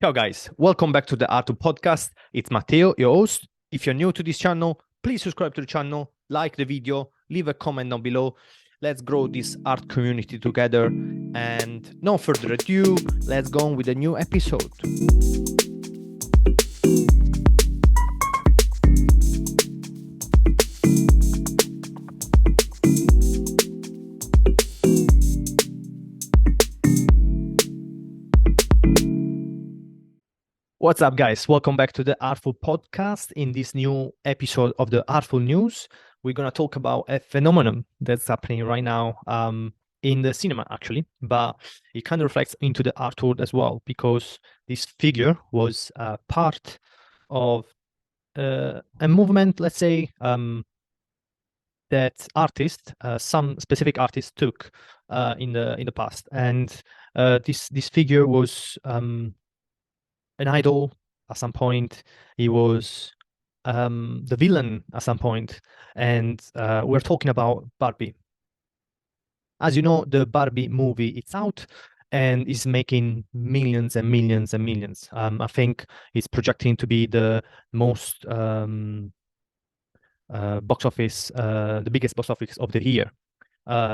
Ciao guys, welcome back to the ARTFUL podcast. It's Matteo, your host. If you're new to this channel, please subscribe to the channel, like the video, leave a comment down below. Let's grow this art community together. And no further ado, let's go on with a new episode. What's up, guys? Welcome back to the ARTFUL podcast. In this new episode of the ARTFUL News, we're going to talk about a phenomenon that's happening right now in the cinema, actually, but it kind of reflects into the art world as well, because this figure was part of a movement, let's say, that artists, some specific artists took in the past. And this figure was an idol at some point. He was the villain at some point, and we're talking about Barbie. As you know, the Barbie movie it's out and is making millions and millions and millions. I think it's projecting to be the most box office, the biggest box office of the year.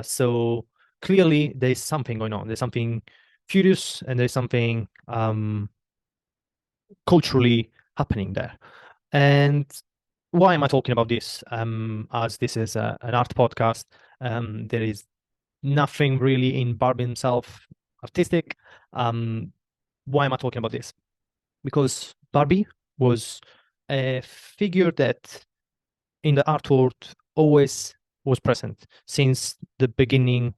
So clearly, there's something going on. There's something furious, and there's something culturally happening there. And why am I talking about this? As this is an art podcast, there is nothing really in Barbie himself artistic. Why am I talking about this? Because Barbie was a figure that in the art world always was present since the beginning.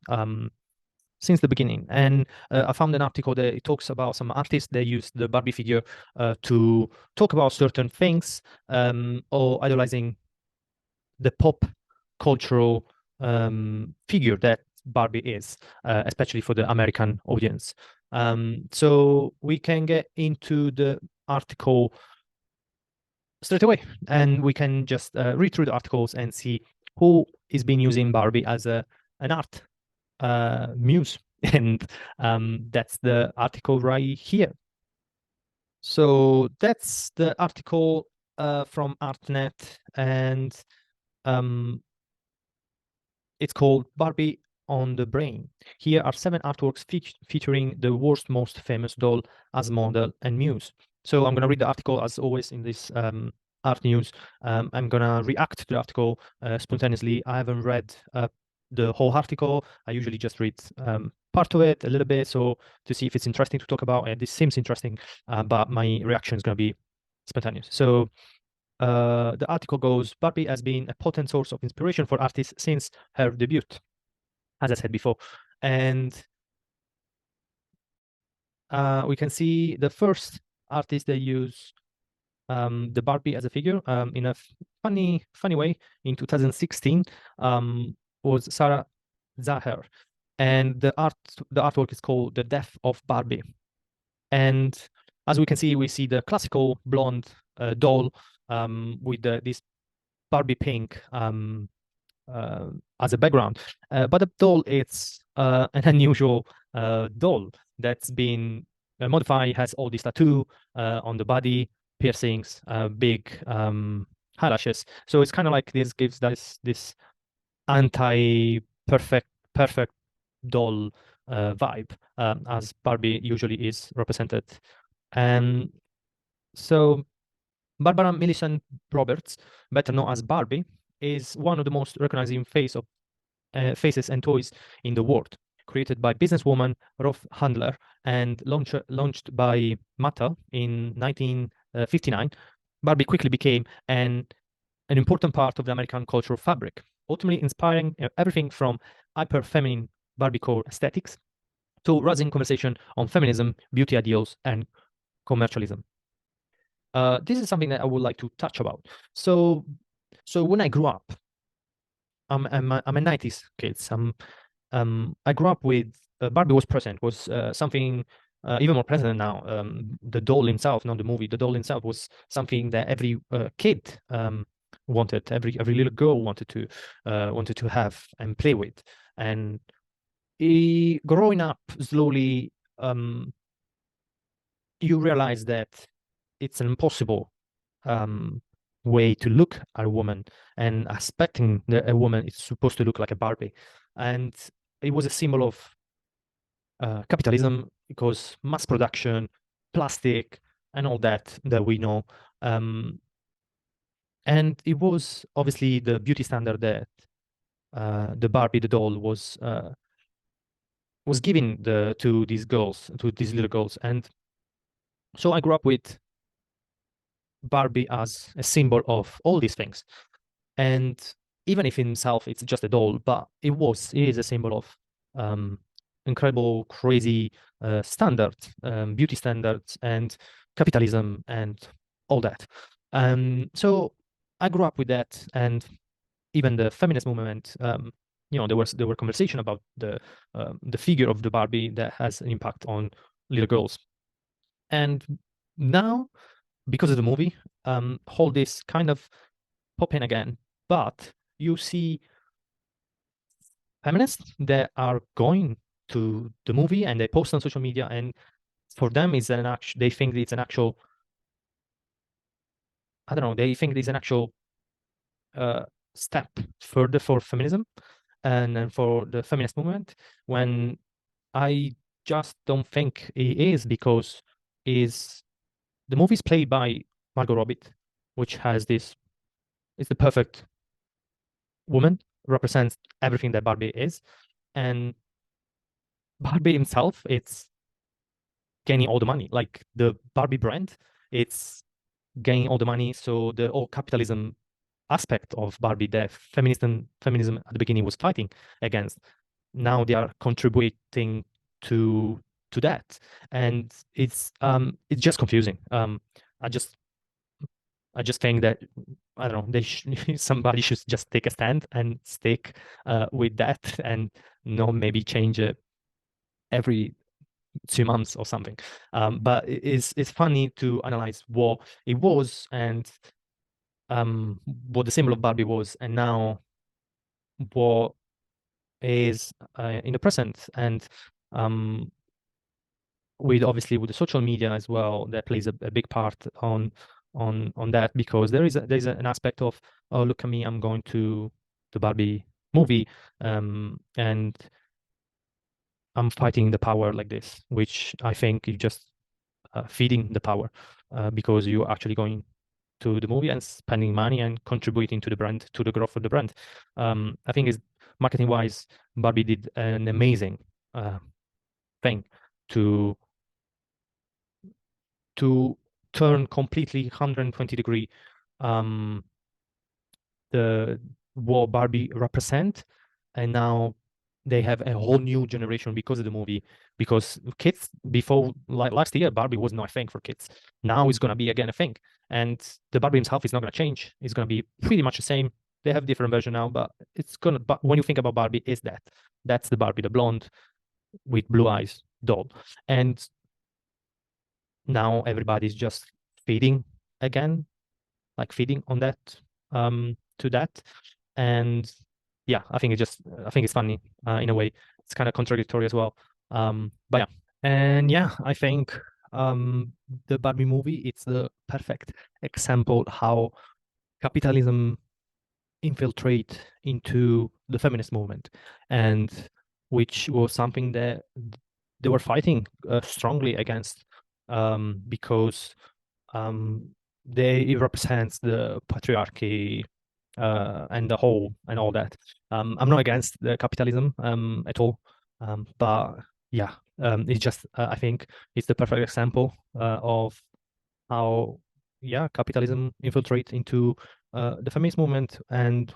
And I found an article that it talks about some artists that use the Barbie figure to talk about certain things, or idolizing the pop cultural figure that Barbie is, especially for the American audience. So we can get into the article straight away, and we can just read through the articles and see who is been using Barbie as an art muse. And that's the article right here. So that's the article from ArtNet, and it's called Barbie on the Brain. Here are 7 artworks featuring the world's most famous doll as model and muse. So I'm going to read the article as always in this art news. I'm going to react to the article spontaneously. I haven't read the whole article. I usually just read part of it a little bit, so to see if it's interesting to talk about. And this seems interesting, but my reaction is going to be spontaneous. So the article goes, Barbie has been a potent source of inspiration for artists since her debut, as I said before. And we can see the first artist that use the Barbie as a figure in a funny way in 2016 was Sarah Zahar, and the artwork is called The Death of Barbie. And as we can see, we see the classical blonde doll with this Barbie pink as a background, but the doll it's an unusual doll that's been modified. Has all these tattoo on the body, piercings, big eyelashes. So it's kind of like this gives this anti-perfect doll vibe, as Barbie usually is represented. And so Barbara Millicent Roberts, better known as Barbie, is one of the most recognizing faces and toys in the world. Created by businesswoman Ruth Handler and launched by Mattel in 1959, Barbie quickly became an important part of the American cultural fabric, ultimately inspiring everything from hyper-feminine Barbiecore aesthetics to rising conversation on feminism, beauty ideals, and commercialism. This is something that I would like to touch about. So when I grew up, I'm a 90s kid. I grew up with Barbie was present, was something even more present now. The doll himself, not the movie, the doll himself was something that every kid wanted, every little girl wanted to have and play with. And growing up slowly, you realize that it's an impossible way to look at a woman, and expecting a woman is supposed to look like a Barbie. And it was a symbol of capitalism, because mass production, plastic, and all that we know. And it was obviously the beauty standard that the Barbie, the doll, was giving to these girls, to these little girls. And so I grew up with Barbie as a symbol of all these things. And even if in himself it's just a doll, but it is a symbol of um, incredible, crazy standards, beauty standards, and capitalism, and all that. So I grew up with that, and even the feminist movement. There were conversation about the figure of the Barbie that has an impact on little girls. And now, because of the movie, all this kind of pop in again. But you see feminists that are going to the movie and they post on social media, and for them it's an actual, they think it's an actual, I don't know, they think it's an actual uh, step further for feminism and for the feminist movement, when I just don't think it is, because is the movie is played by Margot Robbie, which has this, is the perfect woman, represents everything that Barbie is. And Barbie himself, it's gaining all the money. Like the Barbie brand, it's gaining all the money. So the whole capitalism aspect of Barbie that feminism at the beginning was fighting against, now they are contributing to that. And it's just confusing. I just I just think that, I don't know, somebody should just take a stand and stick with that, and not maybe change it every 2 months or something. But it's funny to analyze what it was, and what the symbol of Barbie was, and now what is in the present. And with obviously with the social media as well, that plays a big part on that, because there's an aspect of, oh, look at me, I'm going to the Barbie movie, and I'm fighting the power like this, which I think is just feeding the power, because you're actually going to the movie and spending money and contributing to the brand, to the growth of the brand. I think is marketing wise, Barbie did an amazing thing to turn completely 120-degree the what Barbie represent, and now they have a whole new generation because of the movie. Because kids before, like last year, Barbie was not a thing for kids. Now it's gonna be again a thing, and the Barbie himself is not gonna change. It's gonna be pretty much the same. They have different version now, but it's gonna. But when you think about Barbie, is that's the Barbie, the blonde with blue eyes doll, and now everybody's just feeding again, like feeding on that, to that. And yeah, I think it's funny, in a way. It's kind of contradictory as well. But yeah. And yeah, I think the Barbie movie, it's the perfect example how capitalism infiltrate into the feminist movement, and which was something that they were fighting strongly against, because um, it represents the patriarchy, and the whole and all that. I'm not against the capitalism at all, but yeah, it's just I think it's the perfect example of how, yeah, capitalism infiltrate into the feminist movement, and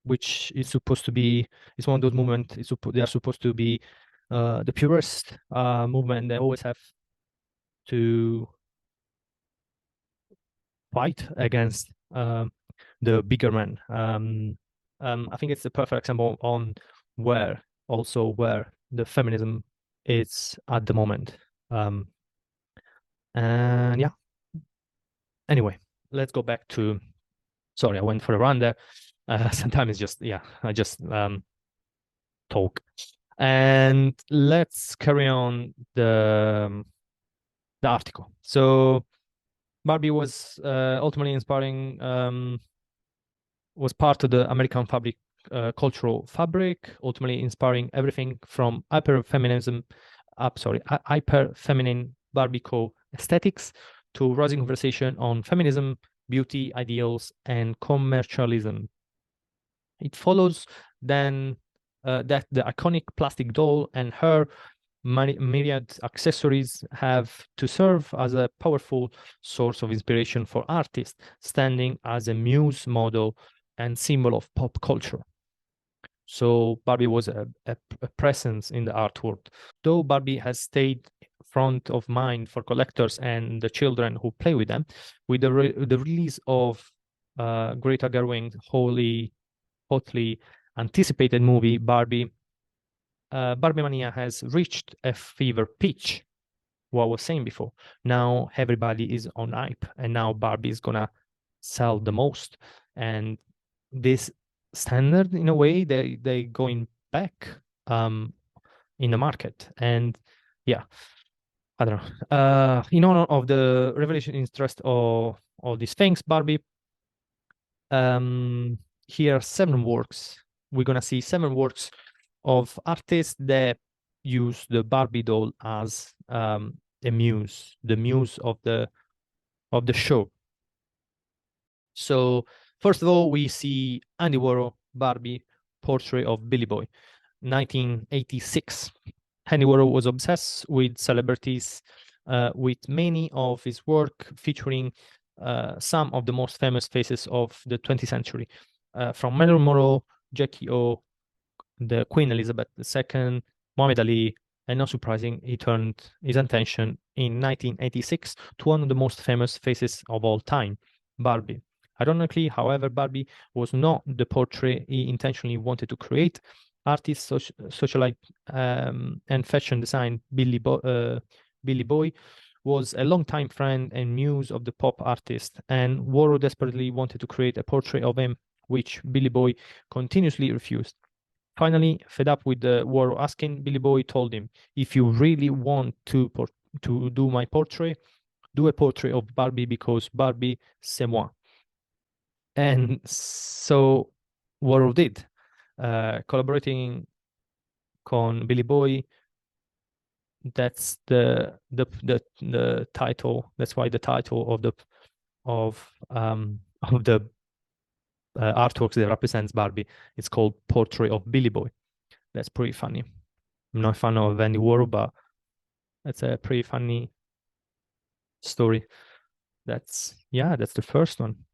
which is supposed to be, it's one of those movements, they are supposed to be the purest movement. They always have to fight against the bigger man. I think it's a perfect example on where the feminism is at the moment. And yeah, anyway, let's go back to, sorry, I went for a run there. Sometimes it's just, yeah, I just talk. And let's carry on the article. So Barbie was ultimately inspiring, was part of the American fabric cultural fabric, ultimately inspiring everything from hyper feminine Barbie aesthetics to rising conversation on feminism, beauty ideals, and commercialism. It follows then that the iconic plastic doll and her myriad accessories have to serve as a powerful source of inspiration for artists, standing as a muse model and symbol of pop culture. So Barbie was a presence in the art world. Though Barbie has stayed front of mind for collectors and the children who play with them, with the release of Greta Gerwig's hotly anticipated movie Barbie, Barbie Mania has reached a fever pitch. What I was saying before. Now everybody is on hype, and now Barbie is gonna sell the most. And this standard, in a way, they going back in the market. And yeah, I don't know. In honor of the revelation interest of all these things, Barbie, um, here are 7 works. We're gonna see 7 works of artists that use the Barbie doll as a muse, the muse of the show. So first of all, we see Andy Warhol Barbie portrait of Billy Boy, 1986. Andy Warhol was obsessed with celebrities, with many of his work featuring some of the most famous faces of the 20th century, from Marilyn Monroe, Jackie O, the Queen Elizabeth II, Muhammad Ali, and not surprising, he turned his attention in 1986 to one of the most famous faces of all time, Barbie. Ironically, however, Barbie was not the portrait he intentionally wanted to create. Artist, socialite, and fashion design Billy Boy was a longtime friend and muse of the pop artist, and Warhol desperately wanted to create a portrait of him, which Billy Boy continuously refused. Finally, fed up with the war asking, Billy Boy told him, "If you really want to do my portrait, do a portrait of Barbie because Barbie, c'est moi." And so Warhol did, collaborating con Billy Boy. That's the title. That's why the title of the artworks that represents Barbie, it's called Portrait of Billy Boy. That's pretty funny. I'm not a fan of Andy Warhol, but it's a pretty funny story. That's the first one.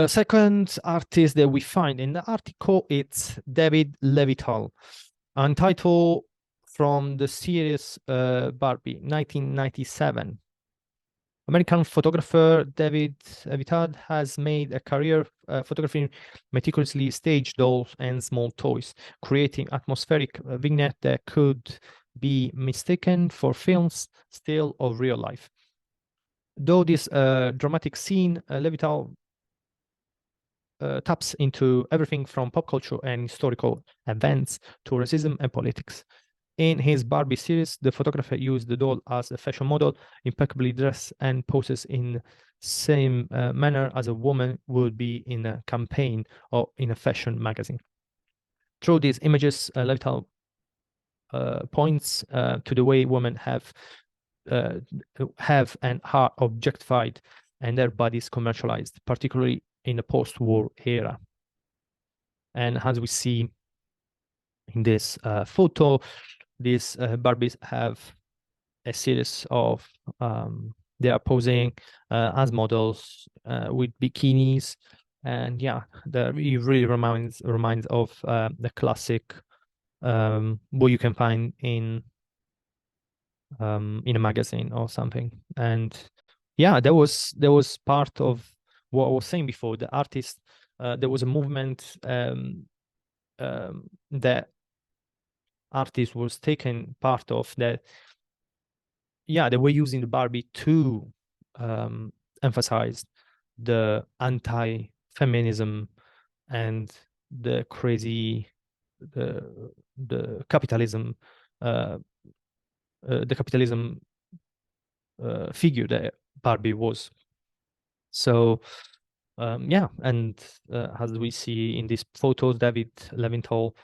Second artist that we find in the article, it's David Levital, untitled from the series Barbie, 1997. American photographer David Levital has made a career photographing meticulously staged dolls and small toys, creating atmospheric vignettes that could be mistaken for films, still of real life. Though this dramatic scene, Levital taps into everything from pop culture and historical events to racism and politics. In his Barbie series, the photographer used the doll as a fashion model, impeccably dressed and poses in same manner as a woman would be in a campaign or in a fashion magazine. Through these images, Levital points to the way women have and are objectified and their bodies commercialized, particularly in the post-war era. And as we see in this photo, these Barbies have a series of they are posing as models with bikinis, and yeah, it really reminds of the classic what you can find in a magazine or something. And yeah, that was part of what I was saying before. The artist, there was a movement that artist was taking part of that. Yeah, they were using the Barbie to emphasize the anti-feminism and the crazy the capitalism the capitalism figure that Barbie was. So yeah, and as we see in these photos, David Levinthal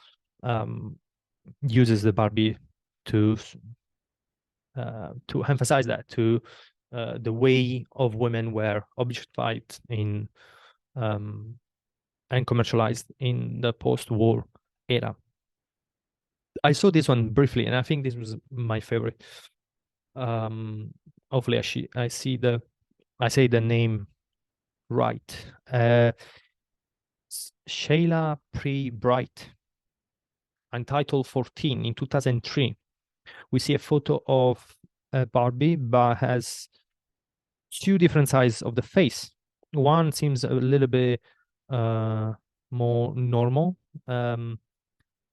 uses the Barbie to emphasize that to the way of women were objectified in and commercialized in the post-war era. I saw this one briefly, and I think this was my favorite. Hopefully, I say the name right. Shayla Pre-Bright, entitled 14 in 2003. We see a photo of Barbie, but has two different sides of the face. One seems a little bit more normal,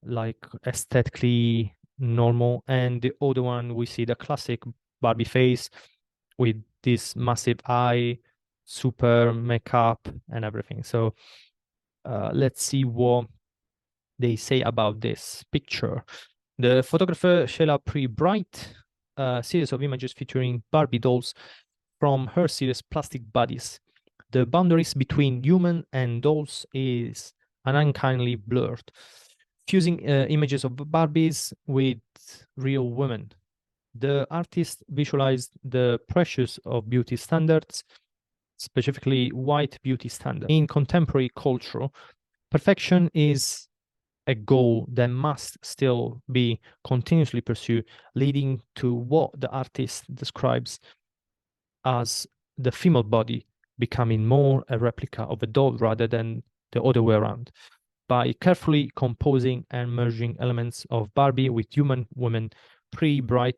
like aesthetically normal, and the other one we see the classic Barbie face with this massive eye, super makeup, and everything. So let's see what they say about this picture. The photographer Sheila Pre-Bright, a series of images featuring Barbie dolls from her series Plastic Bodies. The boundaries between human and dolls is unkindly blurred, fusing images of Barbies with real women. The artist visualized the pressures of beauty standards, specifically white beauty standards. In contemporary culture, perfection is a goal that must still be continuously pursued, leading to what the artist describes as the female body becoming more a replica of a doll rather than the other way around. By carefully composing and merging elements of Barbie with human women, Pre-Bright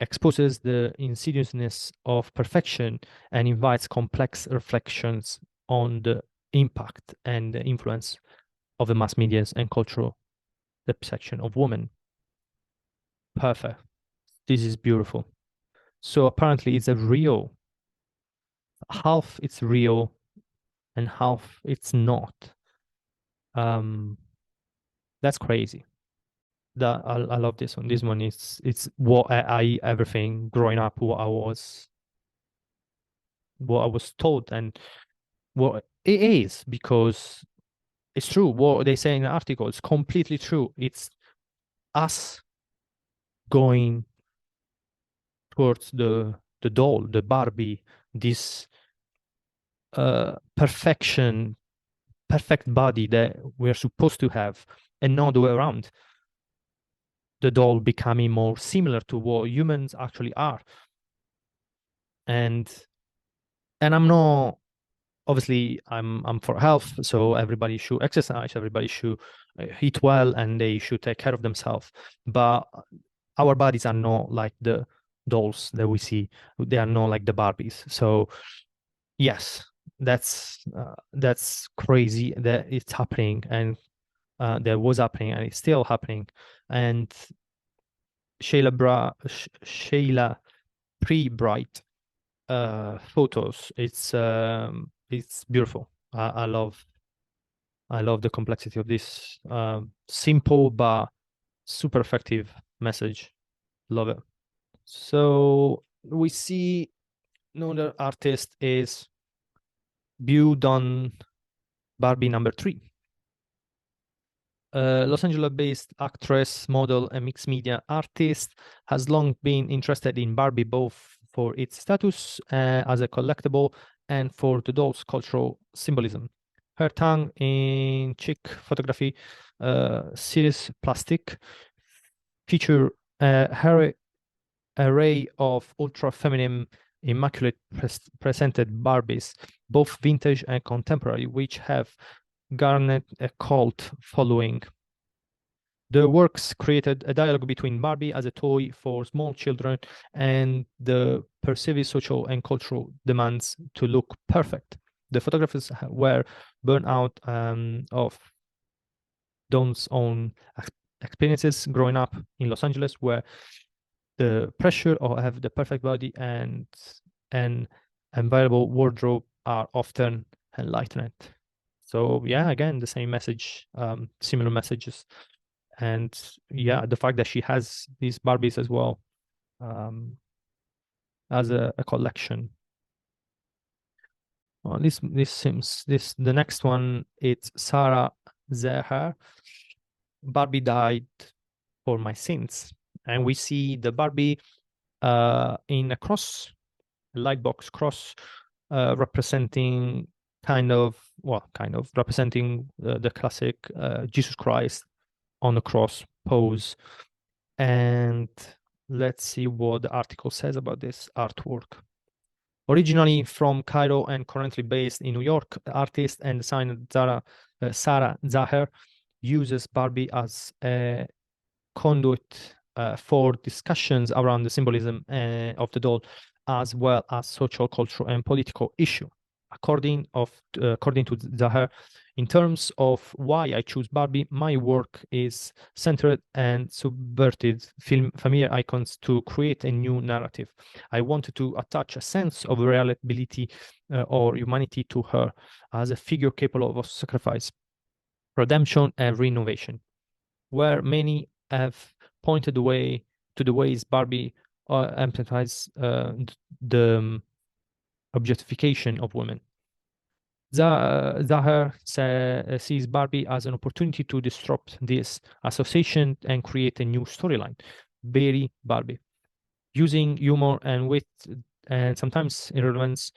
exposes the insidiousness of perfection and invites complex reflections on the impact and the influence of the mass medias and cultural depiction of women. Perfect. This is beautiful. So apparently it's a real, half it's real and half it's not. That's crazy. That I love this one. This one is it's what I everything growing up what I was taught and what it is, because it's true what they say in the article. It's completely true. It's us going towards the doll, the Barbie, this perfect body that we're supposed to have, and not the way around. The doll becoming more similar to what humans actually are. And I'm not, obviously I'm for health, so everybody should exercise, everybody should eat well, and they should take care of themselves. But our bodies are not like the dolls that we see. They are not like the Barbies. So yes, that's crazy that it's happening, and that was happening, and it's still happening. And Shayla Pre-Bright photos. It's beautiful. I love the complexity of this simple but super effective message. Love it. So we see another artist is viewed on Barbie number 3. Los Angeles-based actress, model, and mixed media artist has long been interested in Barbie, both for its status as a collectible and for the doll's cultural symbolism. Her tongue-in-cheek photography series Plastic feature her array of ultra-feminine, immaculate presented Barbies, both vintage and contemporary, which have garnered a cult following. The works created a dialogue between Barbie as a toy for small children and the perceived social and cultural demands to look perfect. The photographers were burnt out of Dawn's own experiences growing up in Los Angeles, where the pressure of have the perfect body and an available wardrobe are often enlightened. So yeah, again, the same message, similar messages. And yeah, the fact that she has these Barbies as well as a collection. Well, this seems the next one, it's Sarah Zahar. Barbie died for my sins, and we see the Barbie in a cross, a light box cross, representing kind of representing the classic Jesus Christ on the cross pose. And let's see what the article says about this artwork. Originally from Cairo and currently based in New York, the artist and designer Sarah Zahar uses Barbie as a conduit for discussions around the symbolism of the doll, as well as social, cultural, and political issue. According to Zahar, in terms of why I choose Barbie, my work is centered and subverted familiar icons to create a new narrative. I wanted to attach a sense of reliability or humanity to her as a figure capable of sacrifice, redemption, and renovation. Where many have pointed the way to the ways Barbie emphasizes the objectification of women. Zahar sees Barbie as an opportunity to disrupt this association and create a new storyline. Very Barbie, using humor and wit and sometimes irrelevance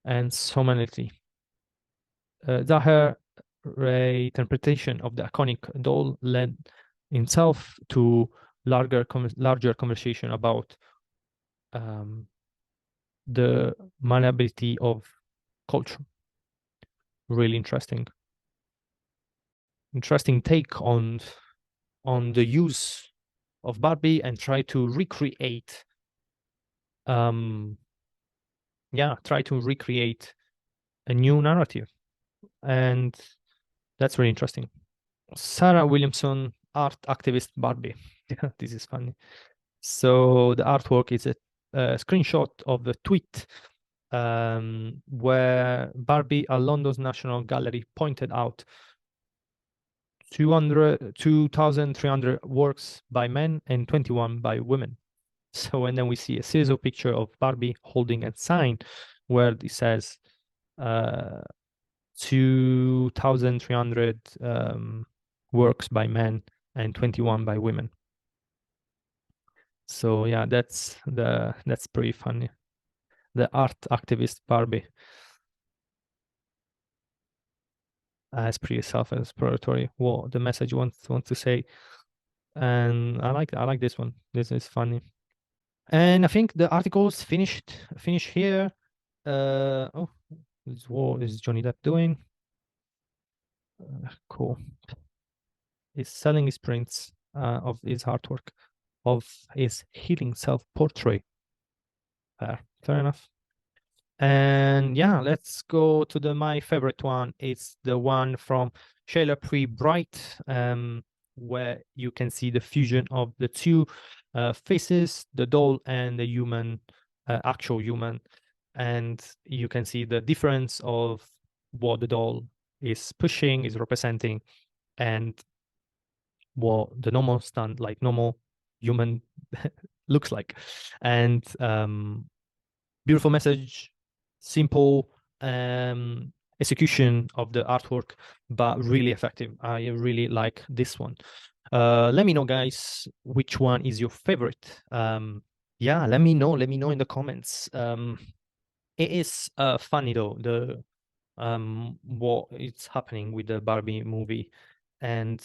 and humanity. Zahar interpretation of the iconic doll led himself to larger conversation about the malleability of culture. Really interesting take on the use of Barbie and try to recreate a new narrative, and that's really interesting. Sarah Williamson, art activist Barbie. This is funny. So the artwork is a screenshot of a tweet where Barbie at London's National Gallery pointed out 2,300 works by men and 21 by women. So, and then we see a series of picture of Barbie holding a sign where it says 2,300 works by men and 21 by women. So yeah, that's pretty funny. The art activist Barbie. It's pretty self-explanatory what the message wants to say, and I like this one. This is funny, and I think the article's finished here. Oh, what is Johnny Depp doing? Cool. He's selling his prints of his artwork of his healing self-portrait. Fair enough. And yeah, let's go to my favorite one. It's the one from Shayla Pre-Bright, where you can see the fusion of the two faces, the doll and the human, actual human. And you can see the difference of what the doll is pushing, is representing, and what the normal stand, like normal human looks like. And beautiful message, simple execution of the artwork, but really effective. I really like this one. Let me know, guys, which one is your favorite. Yeah, let me know in the comments. It is funny though, the what is happening with the Barbie movie, and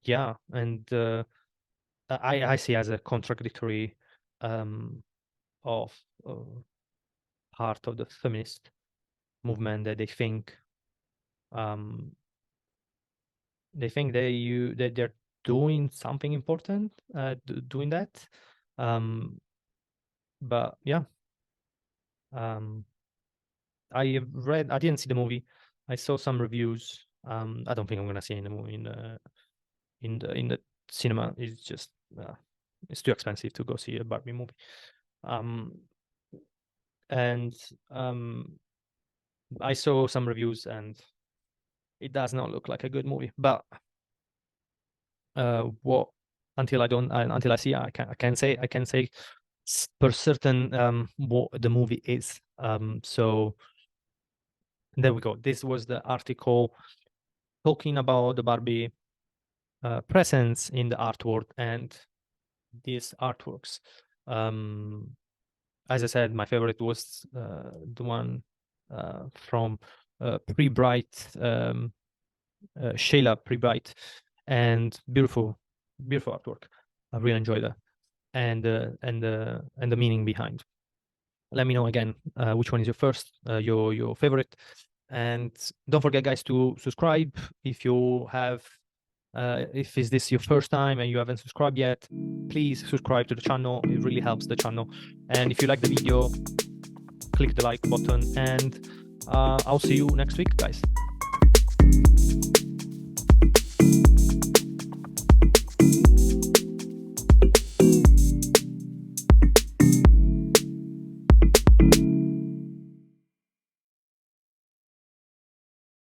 yeah, and I see as a contradictory of part of the feminist movement, that they think that they're doing something important doing that, but yeah, I didn't see the movie. I saw some reviews. I don't think I'm gonna see in the movie in the cinema. It's just it's too expensive to go see a Barbie movie. And I saw some reviews and it does not look like a good movie. But what until I see, I can say per certain what the movie is. So there we go. This was the article talking about the Barbie presence in the art world and these artworks. As I said, my favorite was the one from Pre-Bright, Sheila Pre-Bright, and beautiful artwork. I really enjoyed that, and the meaning behind. Let me know again which one is your first, your favorite, and don't forget, guys, to subscribe if you have. If is this your first time and you haven't subscribed yet, please subscribe to the channel. It really helps the channel. And if you like the video, click the like button, and I'll see you next week, guys.